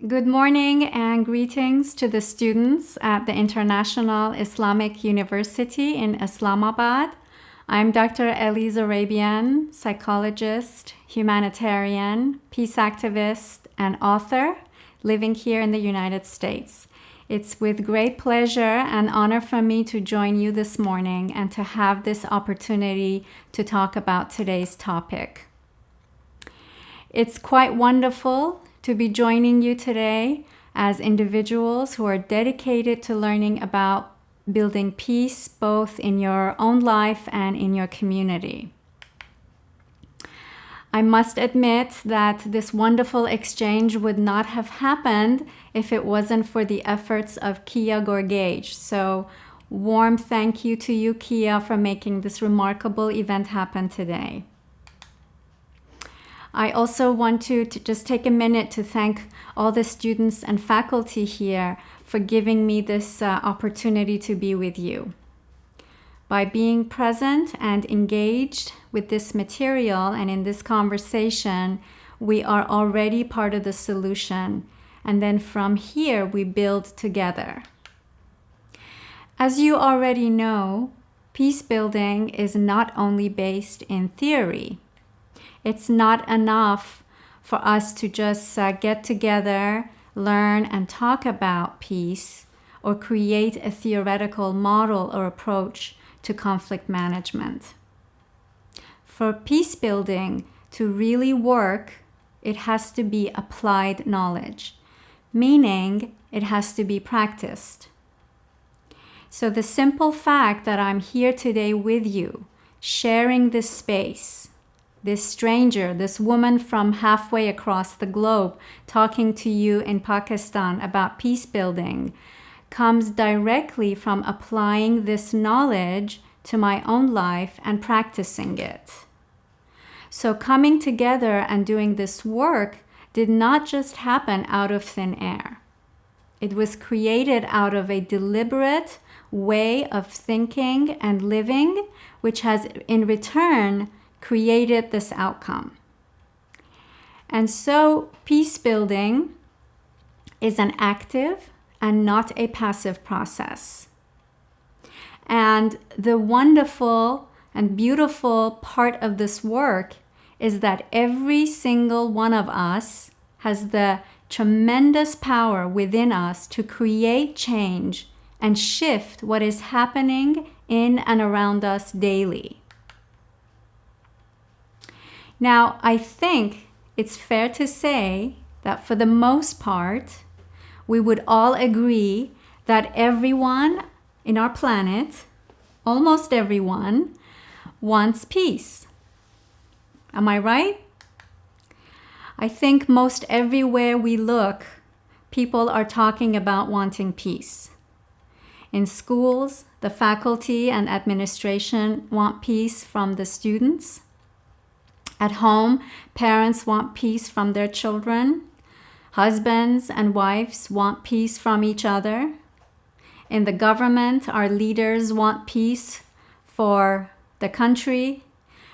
Good morning and greetings to the students at the International Islamic University in Islamabad. I'm Dr. Ellie Zarrabian, psychologist, humanitarian, peace activist, and author living here in the United States. It's with great pleasure and honor for me to join you this morning and to have this opportunity to talk about today's topic. It's quite wonderful to be joining you today as individuals who are dedicated to learning about building peace both in your own life and in your community. I must admit that this wonderful exchange would not have happened if it wasn't for the efforts of Kia Gorgage. So warm thank you to you, Kia, for making this remarkable event happen today. I also want to just take a minute to thank all the students and faculty here for giving me this opportunity to be with you. By being present and engaged with this material and in this conversation, we are already part of the solution. And then from here, we build together. As you already know, peace building is not only based in theory. It's not enough for us to just get together, learn, and talk about peace, or create a theoretical model or approach to conflict management. For peace building to really work, it has to be applied knowledge, meaning it has to be practiced. So the simple fact that I'm here today with you, sharing this space, this stranger, this woman from halfway across the globe talking to you in Pakistan about peace building, comes directly from applying this knowledge to my own life and practicing it. So coming together and doing this work did not just happen out of thin air. It was created out of a deliberate way of thinking and living, which has in return created this outcome. And so peace building is an active and not a passive process. And the wonderful and beautiful part of this work is that every single one of us has the tremendous power within us to create change and shift what is happening in and around us daily. Now, I think it's fair to say that for the most part, we would all agree that everyone in our planet, almost everyone, wants peace. Am I right? I think most everywhere we look, people are talking about wanting peace. In schools, the faculty and administration want peace from the students. At home, parents want peace from their children. Husbands and wives want peace from each other. In the government, our leaders want peace for the country.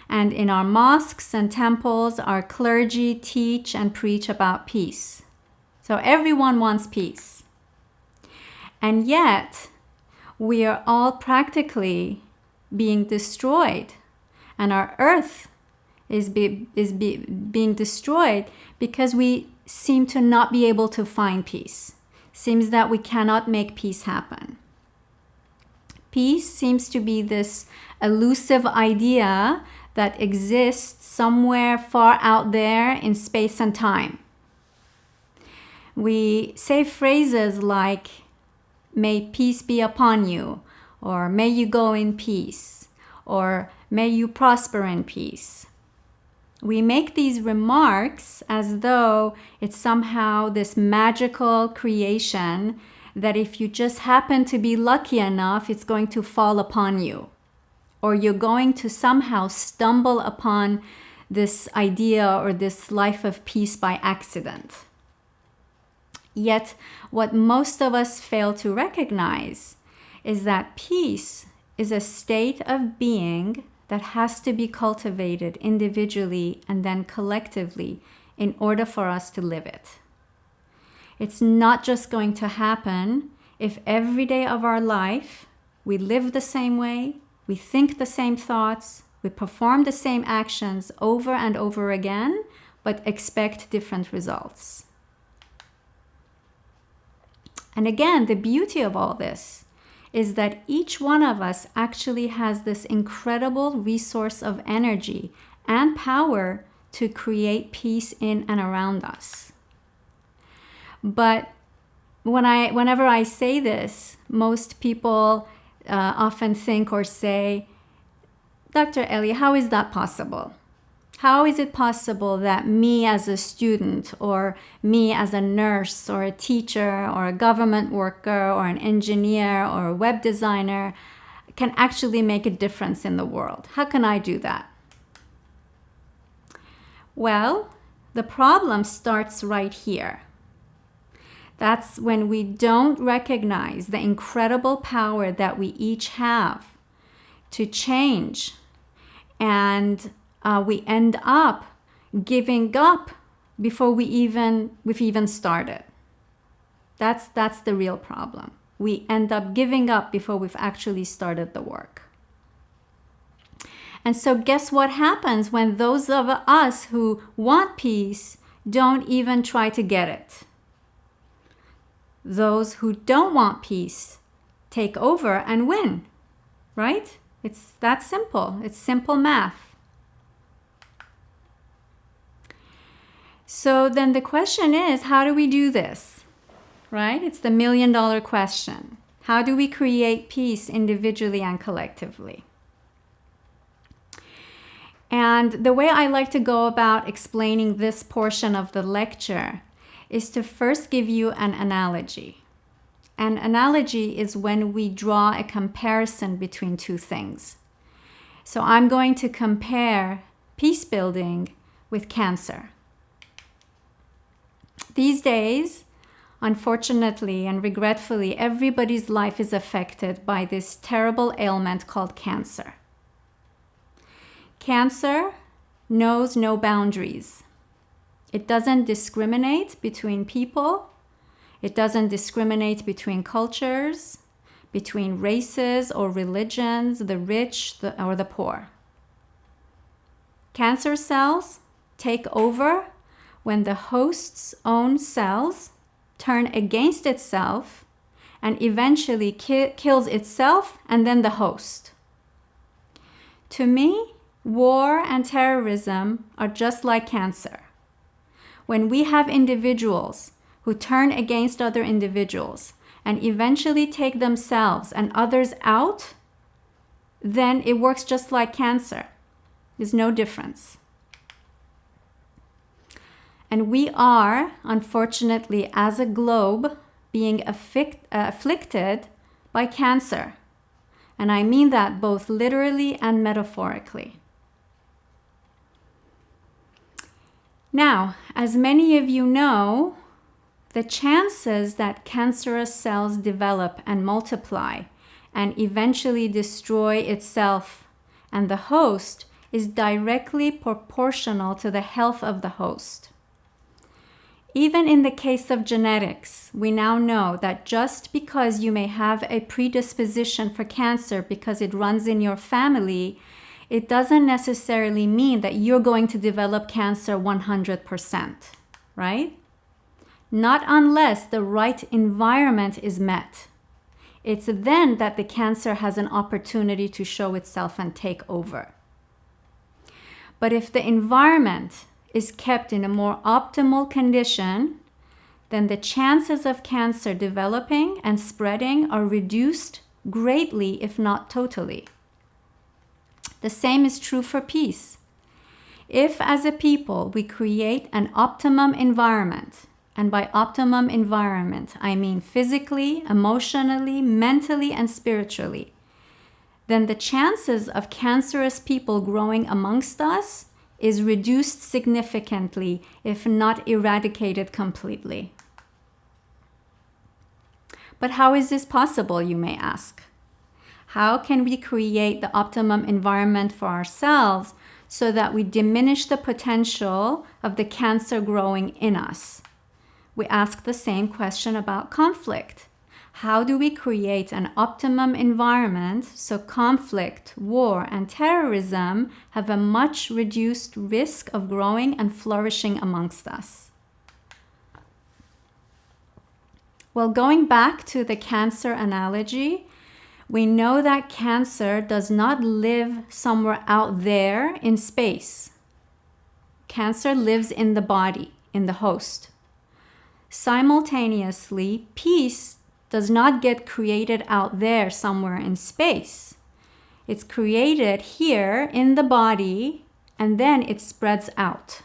And in our mosques and temples, our clergy teach and preach about peace. So everyone wants peace. And yet, we are all practically being destroyed. And our earth is being destroyed because we seem to not be able to find peace. Seems that we cannot make peace happen. Peace seems to be this elusive idea that exists somewhere far out there in space and time. We say phrases like, "May peace be upon you," or "May you go in peace," or "May you prosper in peace." We make these remarks as though it's somehow this magical creation that if you just happen to be lucky enough, it's going to fall upon you. Or you're going to somehow stumble upon this idea or this life of peace by accident. Yet, what most of us fail to recognize is that peace is a state of being that has to be cultivated individually and then collectively in order for us to live it. It's not just going to happen if every day of our life we live the same way, we think the same thoughts, we perform the same actions over and over again, but expect different results. And again, the beauty of all this is that each one of us actually has this incredible resource of energy and power to create peace in and around us. But whenever I say this, most people often think or say, Dr. Ellie, how is that possible? How is it possible that me as a student, or me as a nurse, or a teacher, or a government worker, or an engineer, or a web designer can actually make a difference in the world? How can I do that? Well, the problem starts right here. That's when we don't recognize the incredible power that we each have to change, and we end up giving up before we've even started. That's the real problem. We end up giving up before we've actually started the work. And so guess what happens when those of us who want peace don't even try to get it? Those who don't want peace take over and win, right? It's that simple. It's simple math. So then the question is, how do we do this, right? It's the million-dollar question. How do we create peace individually and collectively? And the way I like to go about explaining this portion of the lecture is to first give you an analogy. An analogy is when we draw a comparison between two things. So I'm going to compare peace building with cancer. These days, unfortunately and regretfully, everybody's life is affected by this terrible ailment called cancer. Cancer knows no boundaries. It doesn't discriminate between people. It doesn't discriminate between cultures, between races or religions, the rich or the poor. Cancer cells take over when the host's own cells turn against itself and eventually kills itself and then the host. To me, war and terrorism are just like cancer. When we have individuals who turn against other individuals and eventually take themselves and others out, then it works just like cancer. There's no difference. And we are, unfortunately, as a globe, being afflicted by cancer. And I mean that both literally and metaphorically. Now, as many of you know, the chances that cancerous cells develop and multiply and eventually destroy itself and the host is directly proportional to the health of the host. Even in the case of genetics, we now know that just because you may have a predisposition for cancer because it runs in your family, it doesn't necessarily mean that you're going to develop cancer 100%, right? Not unless the right environment is met. It's then that the cancer has an opportunity to show itself and take over. But if the environment is kept in a more optimal condition, then the chances of cancer developing and spreading are reduced greatly, if not totally. The same is true for peace. If, as a people, we create an optimum environment, and by optimum environment, I mean physically, emotionally, mentally, and spiritually, then the chances of cancerous people growing amongst us is reduced significantly, if not eradicated completely. But how is this possible, you may ask? How can we create the optimum environment for ourselves so that we diminish the potential of the cancer growing in us? we ask the same question about conflict. How do we create an optimum environment so conflict, war, and terrorism have a much reduced risk of growing and flourishing amongst us? Well, going back to the cancer analogy, we know that cancer does not live somewhere out there in space. Cancer lives in the body, in the host. Simultaneously, peace does not get created out there somewhere in space. It's created here in the body, and then it spreads out.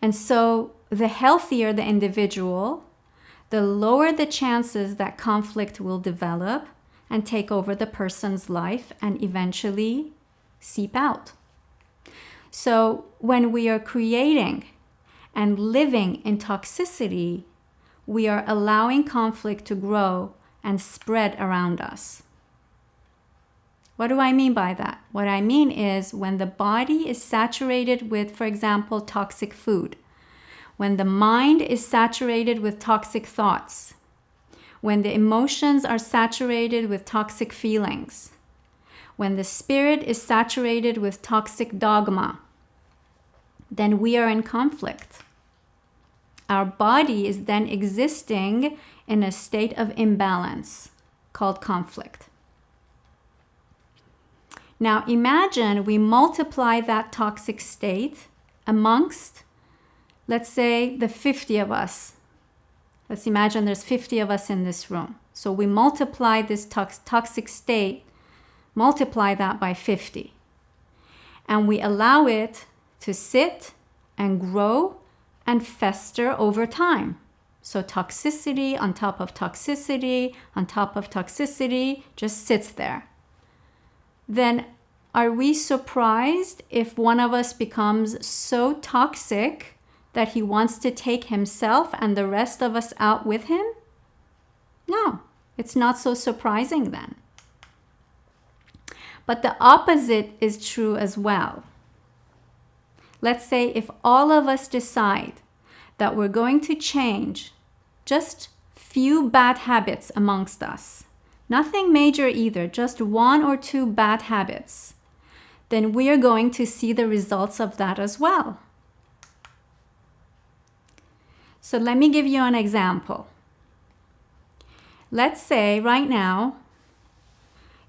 And so the healthier the individual, the lower the chances that conflict will develop and take over the person's life and eventually seep out. So when we are creating and living in toxicity, we are allowing conflict to grow and spread around us. What do I mean by that? What I mean is when the body is saturated with, for example, toxic food, when the mind is saturated with toxic thoughts, when the emotions are saturated with toxic feelings, when the spirit is saturated with toxic dogma, then we are in conflict. Our body is then existing in a state of imbalance called conflict. Now imagine we multiply that toxic state amongst, let's say, the 50 of us. Let's imagine there's 50 of us in this room. So we multiply this toxic state, multiply that by 50. And we allow it to sit and grow and fester over time. So toxicity on top of toxicity on top of toxicity just sits there. Then are we surprised if one of us becomes so toxic that he wants to take himself and the rest of us out with him? No, it's not so surprising then. But the opposite is true as well. Let's say if all of us decide that we're going to change just few bad habits amongst us, nothing major either, just one or two bad habits, then we are going to see the results of that as well. So let me give you an example. Let's say right now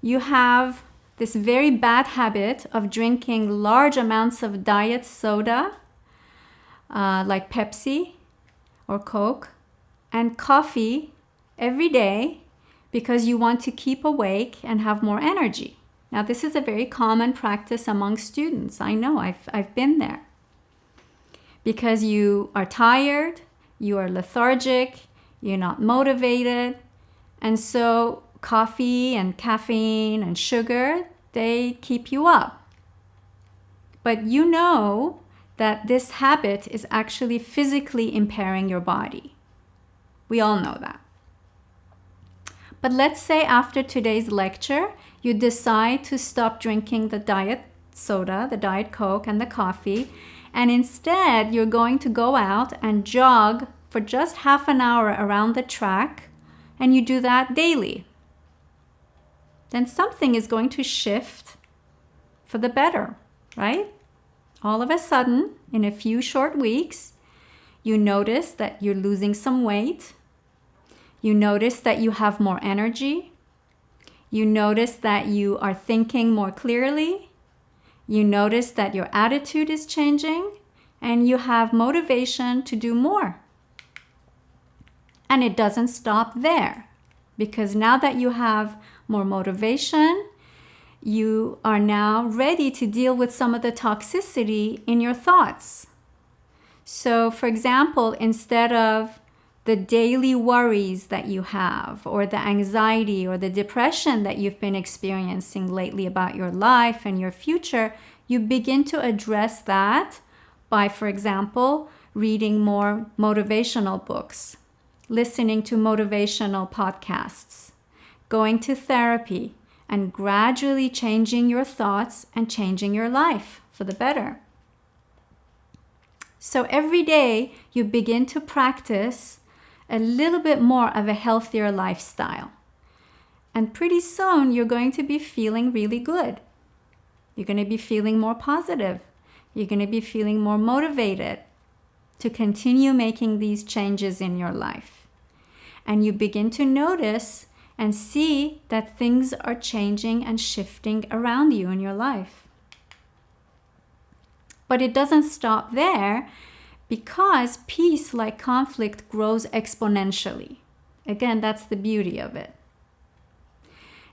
you have this very bad habit of drinking large amounts of diet soda, like Pepsi or Coke, and coffee every day because you want to keep awake and have more energy. Now, this is a very common practice among students. I know, I've been there. Because you are tired, you are lethargic, you're not motivated, and so coffee and caffeine and sugar, they keep you up. But you know that this habit is actually physically impairing your body. We all know that. But let's say after today's lecture, you decide to stop drinking the diet soda, the diet Coke, and the coffee, and instead you're going to go out and jog for just half an hour around the track, and you do that daily. Then something is going to shift for the better, right? All of a sudden, in a few short weeks, you notice that you're losing some weight. You notice that you have more energy. You notice that you are thinking more clearly. You notice that your attitude is changing, and you have motivation to do more. And it doesn't stop there, because now that you have more motivation, you are now ready to deal with some of the toxicity in your thoughts. So, for example, instead of the daily worries that you have, or the anxiety or the depression that you've been experiencing lately about your life and your future, you begin to address that by, for example, reading more motivational books, listening to motivational podcasts, going to therapy, and gradually changing your thoughts and changing your life for the better. So every day you begin to practice a little bit more of a healthier lifestyle. And pretty soon you're going to be feeling really good. You're going to be feeling more positive. You're going to be feeling more motivated to continue making these changes in your life. And you begin to notice and see that things are changing and shifting around you in your life. But it doesn't stop there, because peace, like conflict, grows exponentially. Again, that's the beauty of it.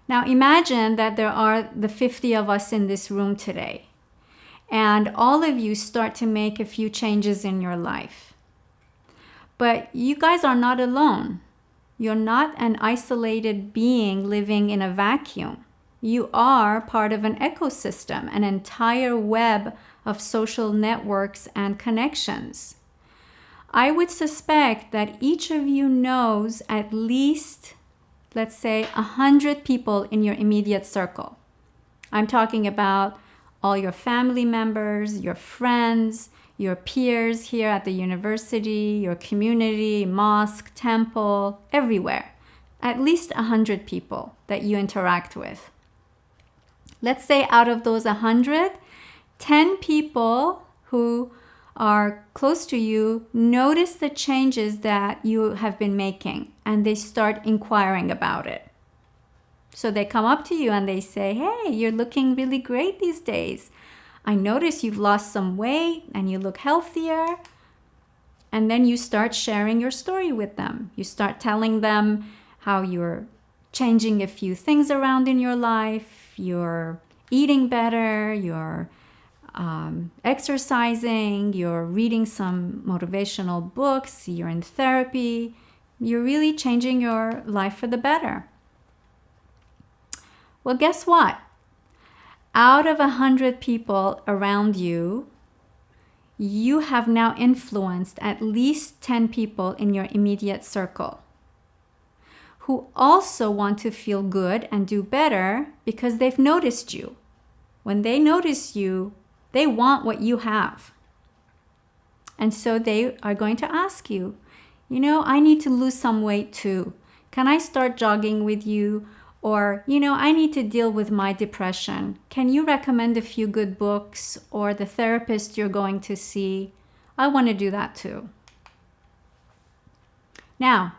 Now imagine that there are the 50 of us in this room today, and all of you start to make a few changes in your life. But you guys are not alone. You're not an isolated being living in a vacuum. You are part of an ecosystem, an entire web of social networks and connections. I would suspect that each of you knows at least, let's say, 100 people in your immediate circle. I'm talking about all your family members, your friends, your peers here at the university, your community, mosque, temple, everywhere. At least 100 people that you interact with. Let's say out of those 100, 10 people who are close to you notice the changes that you have been making, and they start inquiring about it. So they come up to you and they say, "Hey, you're looking really great these days. I notice you've lost some weight and you look healthier." And then you start sharing your story with them. You start telling them how you're changing a few things around in your life, you're eating better, you're exercising, you're reading some motivational books, you're in therapy, you're really changing your life for the better. Well, guess what? Out of 100 people around you, you have now influenced at least 10 people in your immediate circle who also want to feel good and do better because they've noticed you. When they notice you, they want what you have. And so they are going to ask you, I need to lose some weight too. Can I start jogging with you? Or, I need to deal with my depression. Can you recommend a few good books or the therapist you're going to see? I want to do that too. Now,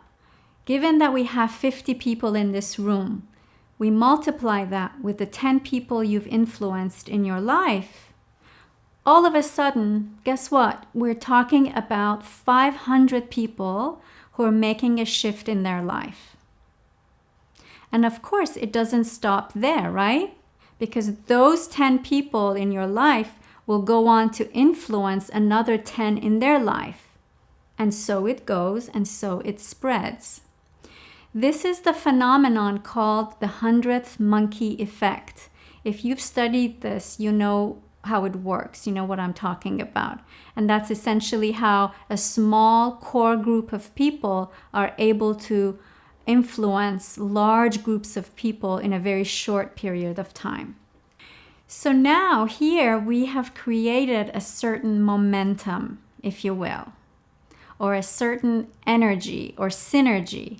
given that we have 50 people in this room, we multiply that with the 10 people you've influenced in your life. All of a sudden, guess what? We're talking about 500 people who are making a shift in their life. And of course, it doesn't stop there, right? Because those 10 people in your life will go on to influence another 10 in their life. And so it goes, and so it spreads. This is the phenomenon called the 100th monkey effect. If you've studied this, you know how it works. You know what I'm talking about. And that's essentially how a small core group of people are able to influence large groups of people in a very short period of time. So now here we have created a certain momentum, if you will, or a certain energy or synergy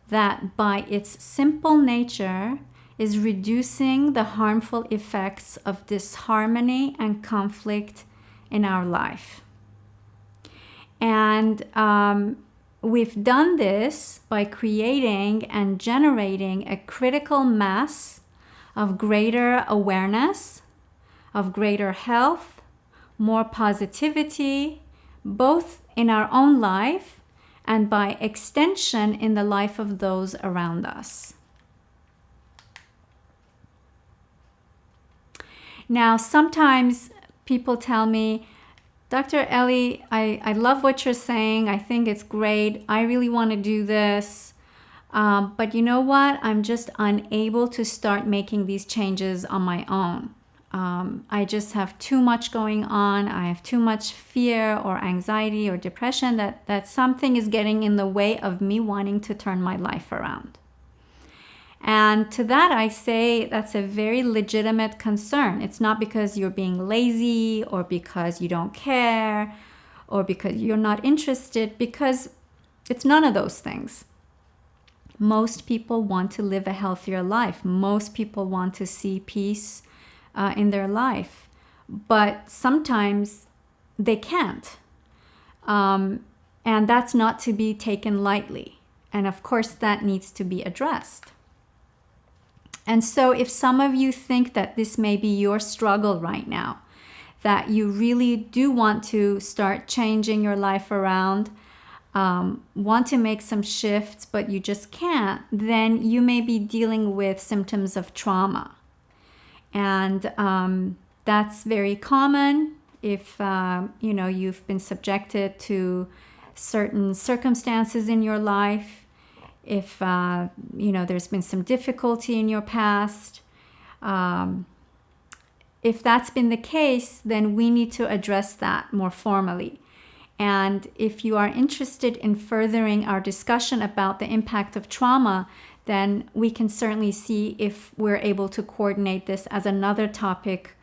that by its simple nature is reducing the harmful effects of disharmony and conflict in our life. And we've done this by creating and generating a critical mass of greater awareness, of greater health, more positivity, both in our own life and by extension in the life of those around us. Now, sometimes people tell me, "Dr. Ellie, I love what you're saying. I think it's great. I really want to do this. But you know what? I'm just unable to start making these changes on my own. I just have too much going on. I have too much fear or anxiety or depression that something is getting in the way of me wanting to turn my life around." And to that, I say that's a very legitimate concern. It's not because you're being lazy or because you don't care or because you're not interested, because it's none of those things. Most people want to live a healthier life. Most people want to see peace in their life, but sometimes they can't. And that's not to be taken lightly. And of course, that needs to be addressed. And so if some of you think that this may be your struggle right now, that you really do want to start changing your life around, want to make some shifts, but you just can't, then you may be dealing with symptoms of trauma. And that's very common if you've been subjected to certain circumstances in your life, if there's been some difficulty in your past. If that's been the case, then we need to address that more formally. And if you are interested in furthering our discussion about the impact of trauma, then we can certainly see if we're able to coordinate this as another topic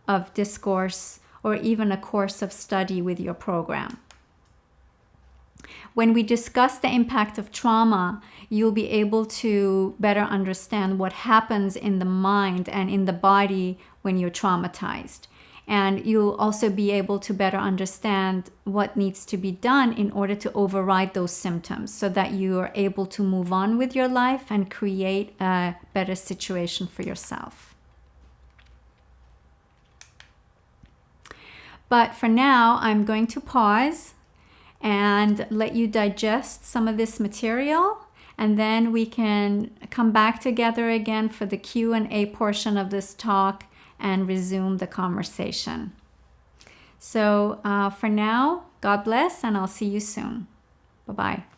of discourse or even a course of study with your program. When we discuss the impact of trauma, you'll be able to better understand what happens in the mind and in the body when you're traumatized. And you'll also be able to better understand what needs to be done in order to override those symptoms so that you are able to move on with your life and create a better situation for yourself. But for now, I'm going to pause and let you digest some of this material, and then we can come back together again for the Q&A portion of this talk and resume the conversation. So for now, God bless, and I'll see you soon. Bye-bye.